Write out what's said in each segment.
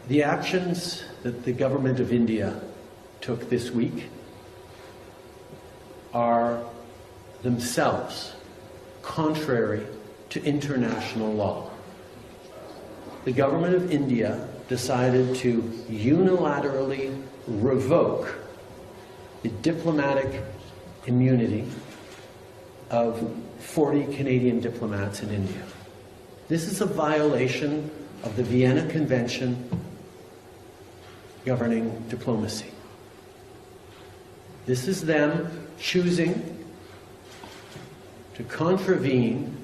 The actions that the government of India took this week are themselves contrary to international law. The government of India decided to unilaterally revoke the diplomatic immunity of 40 Canadian diplomats in India. This is a violation of the Vienna Convention governing diplomacy. This is them choosing to contravene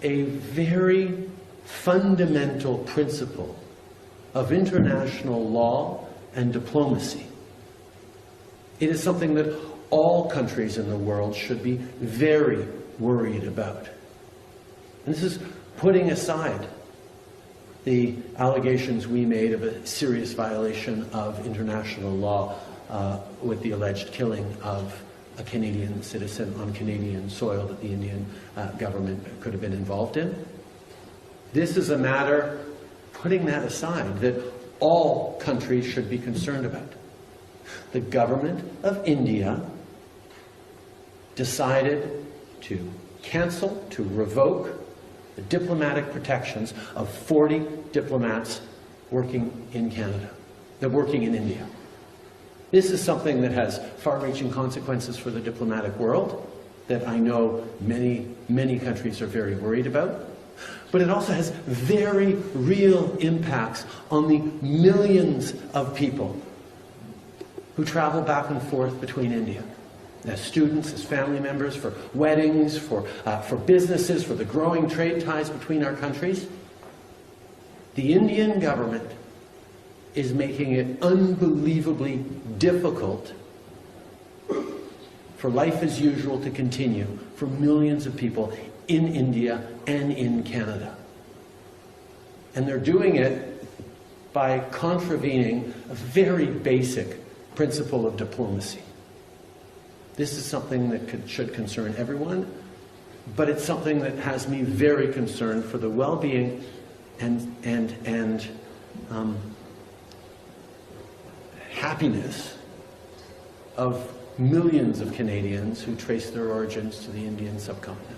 a very fundamental principle of international law and diplomacy. It is something that all countries in the world should be very worried about. And this is putting aside the allegations we made of a serious violation of international law with the alleged killing of a Canadian citizen on Canadian soil that the Indian government could have been involved in. This is a matter, putting that aside, that all countries should be concerned about. The government of India decided to cancel, to revoke the diplomatic protections of 40 diplomats working in Canada, working in India. This is something that has far-reaching consequences for the diplomatic world that I know many, many countries are very worried about. But it also has very real impacts on the millions of people who travel back and forth between India. As students, as family members, for weddings, for businesses, for the growing trade ties between our countries. The Indian government is making it unbelievably difficult for life as usual to continue for millions of people in India and in Canada. And they're doing it by contravening a very basic principle of diplomacy. This is something that should concern everyone, but it's something that has me very concerned for the well-being and happiness of millions of Canadians who trace their origins to the Indian subcontinent.